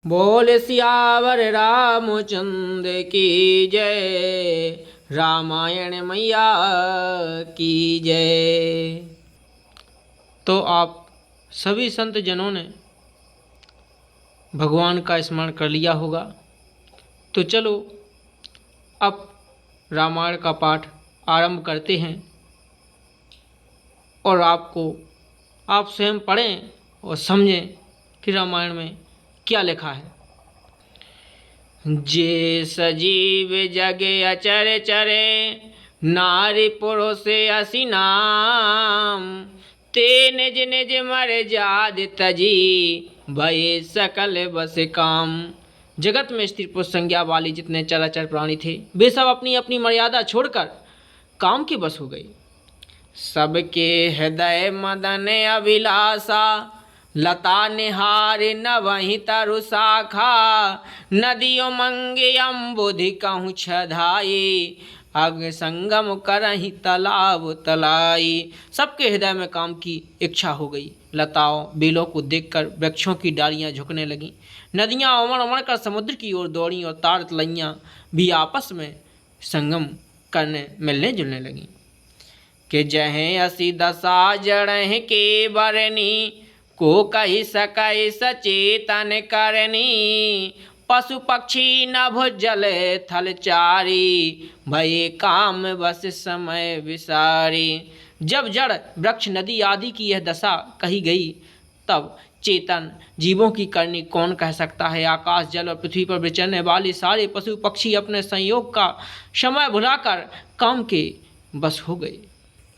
बोल सियावर रामचंद्र की जय, रामायण मैया की जय। तो आप सभी संत जनों ने भगवान का स्मरण कर लिया होगा। तो चलो अब रामायण का पाठ आरंभ करते हैं और आप स्वयं पढ़ें और समझें कि रामायण में क्या लिखा है। जे सजीव जगे अचर चरे, नारी पुरुष असी नाम। ते निज निज मर जाद तजी, भये सकल बस काम। जगत में स्त्री पुरुष संज्ञा वाली जितने चराचर प्राणी थे, वे सब अपनी अपनी मर्यादा छोड़कर काम के बस हो गए। सबके हृदय मदन अभिलाषा, लता निहारे न वहीं तरु शाखा। नदियों मंगे अम्बुधि कहूँ छधाई, अग संगम करही तालाब तलाई। सबके हृदय में काम की इच्छा हो गई। लताओं बेलों को देखकर वृक्षों की डालियां झुकने लगीं। नदियां उमड़ उमड़ कर समुद्र की ओर दौड़ीं और तार तलैयां भी आपस में संगम करने मिलने जुलने लगीं। कि जहें असी दशा जड़ह के बरनी, को कही सकई सचेतन करनी। पशु पक्षी नभ जल थल चारी, भये काम बस समय विसारी। जब जड़ वृक्ष नदी आदि की यह दशा कही गई, तब चेतन जीवों की करनी कौन कह सकता है। आकाश जल और पृथ्वी पर विचरने वाले सारे पशु पक्षी अपने संयोग का समय भुलाकर काम के बस हो गए।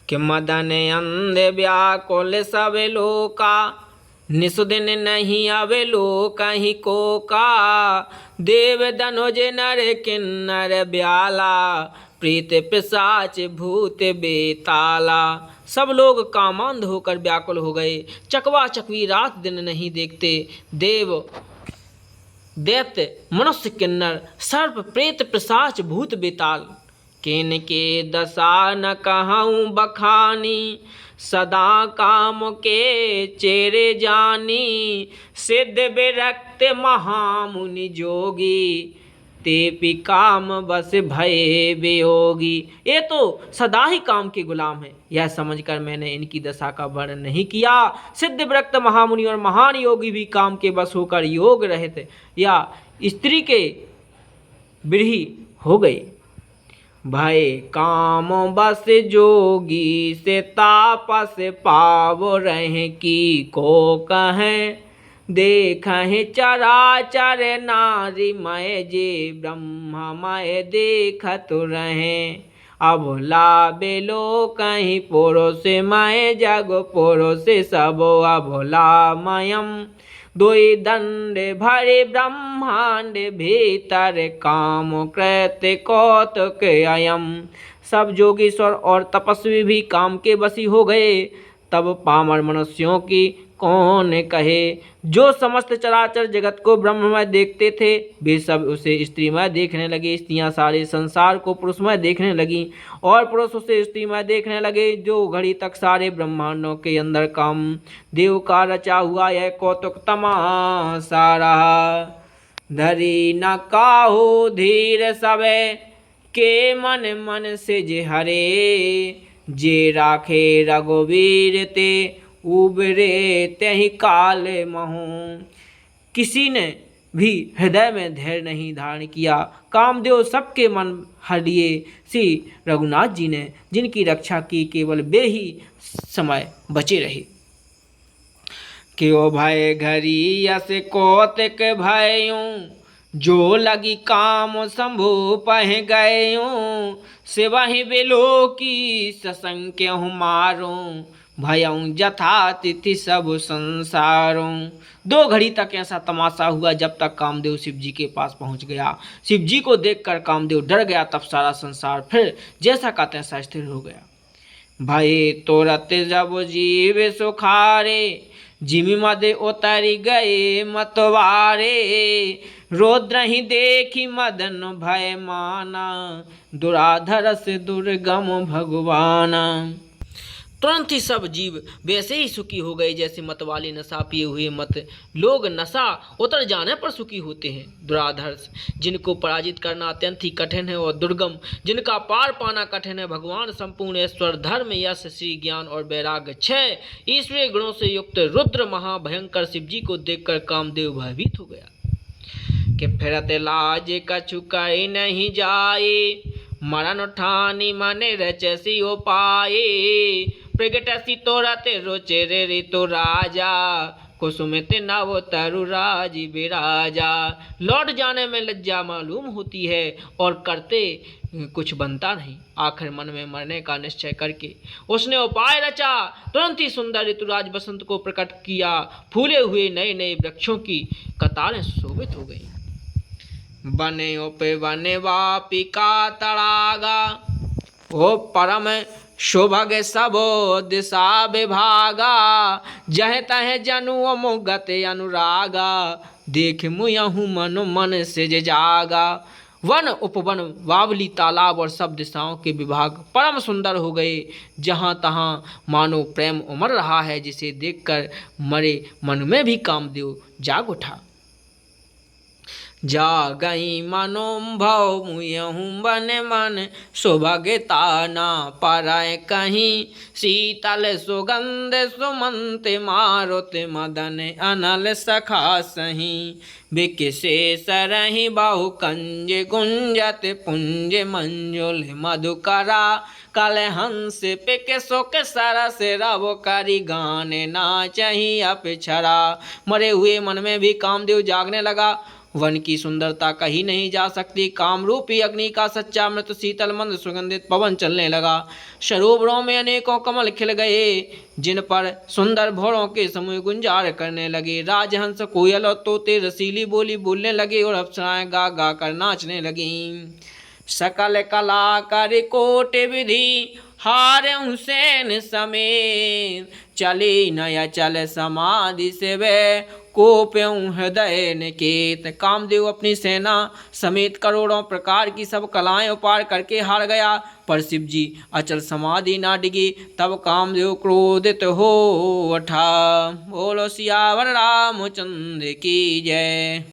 कि मदन अंध व्याकुल सब लोका, निसुदिन नहीं अवे लोक कहीं को का। देव धनुज नर किन्नर ब्याला, प्रीत पिशाच भूत बेताला। सब लोग कामांध होकर व्याकुल हो गए। चकवा चकवी रात दिन नहीं देखते। देव दैत्य मनुष्य किन्नर सर्प प्रेत पिशाच भूत बेताल, किन के दशा न कहूँ बखानी। सदा काम के चेरे जानी, सिद्ध विरक्त महामुनि जोगी। तेपि काम बस भये वियोगी। ये तो सदा ही काम के गुलाम है, यह समझकर मैंने इनकी दशा का वर्णन नहीं किया। सिद्ध विरक्त महामुनि और महान योगी भी काम के बस होकर योग रहित या स्त्री के विरही हो गए। भय काम बस जोगी से तापस पाव रहे की को कहें। देखें चराचर नारी मय जे, ब्रह्ममय देखत रहें। अभोला बेलो कहीं पुरुष मय जग, पुरुष सब अभोला मयम। दुई दंड भरे ब्रह्मांड भीतर, काम कृत्य कौतुक अयम। सब जोगीश्वर और तपस्वी भी काम के बसी हो गए। तब पामर मनुष्यों की कौन कहे। जो समस्त चराचर जगत को ब्रह्ममय देखते थे, वे सब उसे स्त्रीमय देखने लगे। स्त्रियां सारे संसार को पुरुषमय देखने लगी और पुरुष उसे स्त्रीमय देखने लगे। जो घड़ी तक सारे ब्रह्मांडों के अंदर काम देव का रचा हुआ यह कौतुक तमाशा रहा। धरी न काहू धीर सबे, के मन मन से जे हरे। जे राखे रघुवीर ते, उबरे तेहि काल महू। किसी ने भी हृदय में धैर्य नहीं धारण किया। कामदेव सबके मन हर लिए। श्री रघुनाथ जी ने जिनकी रक्षा की, केवल वे ही समय बचे रहे। क्यों भय घरी यस कौतिक भयूं, जो लगी काम शंभु पह गयूं। सिवहि बिलो की ससंख्य मारूं, भयऊं जथा तिथि सब संसारों। 2 घड़ी तक ऐसा तमाशा हुआ जब तक कामदेव शिव जी के पास पहुंच गया। शिव जी को देखकर कामदेव डर गया। तब सारा संसार फिर जैसा का तैसा स्थिर हो गया। भय तुरत जब जीव सुखारे, जिमि मद उतरी गए मतवारे। रुद्र ही देखी मदन भय माना, दुराधर से दुर्गम भगवाना। तुरंत ही सब जीव वैसे ही सुखी हो गए जैसे मत वाले नशा पिए हुए मत लोग नशा उतर जाने पर सुखी होते हैं। दुराधर्ष, जिनको पराजित करना अत्यंत ही कठिन है और दुर्गम, जिनका पार पाना कठिन है, भगवान संपूर्ण ऐश्वर, धर्म, यश, श्री, ज्ञान और वैराग्य, 6 ईश्वरीय गुणों से युक्त रुद्र महाभयंकर शिव जी को देखकर कामदेव भयभीत हो गया कि फिरत लाज कछु कही नहीं जाए, मरण ठानी मन रचसी हो पाए, प्रगटसी तोरत रोचे रे ऋतु राजा, कुसुमित नव तरु राज विराजा। लौट जाने में लज्जा मालूम होती है और करते कुछ बनता नहीं। आखिर मन में मरने का निश्चय करके उसने उपाय रचा। तुरंत ही सुंदर ऋतुराज बसंत को प्रकट किया। फूले हुए नए नए वृक्षों की कतारें शोभित हो गई। बने पे बने वापिका तड़ागा, ओ परम शोभग सबो दिशा विभागा, जह तह जनु मुगत अनुरागा, देख मुयहु मनो मन से जागा। वन उपवन वावली तालाब और सब दिशाओं के विभाग परम सुंदर हो गए। जहाँ तहाँ मानो प्रेम उमड़ रहा है, जिसे देखकर मरे मन में भी कामदेव जाग उठा। जागई मनोभव मुयहूँ बन मन, सुभगता ना परय कहीं, शीतल सुगंध सुमंत मारुत मदन अनल सखा सही, बिकसे सरहि बहु कंज गुंजत पुंज मंजुल मधुकरा, कल हंस पिक सुख सरस रव करी गाने नाचहि अपिछरा। मरे हुए मन में भी कामदेव जागने लगा। वन की सुंदरता कही नहीं जा सकती। कामरूपी अग्नि का सच्चा मृत शीतल मंद सुगंधित पवन चलने लगा। सरोवरों में अनेकों कमल खिल गए, जिन पर सुंदर भौरों के समूह गुंजार करने लगे। राजहंस, कोयल और तोते रसीली बोली बोलने लगे और अप्सराएं गा गा कर नाचने लगीं। सकल कला कर कोट विधि हार हुसैन समेत, चली नया चल समाधि से वे कोप्यों हृदय निकेत। कामदेव अपनी सेना समेत करोड़ों प्रकार की सब कलाएं उपार करके हार गया, पर शिव जी अचल समाधि ना डिगी। तब कामदेव क्रोधित हो उठा। बोलो सियावर रामचंद्र की जय।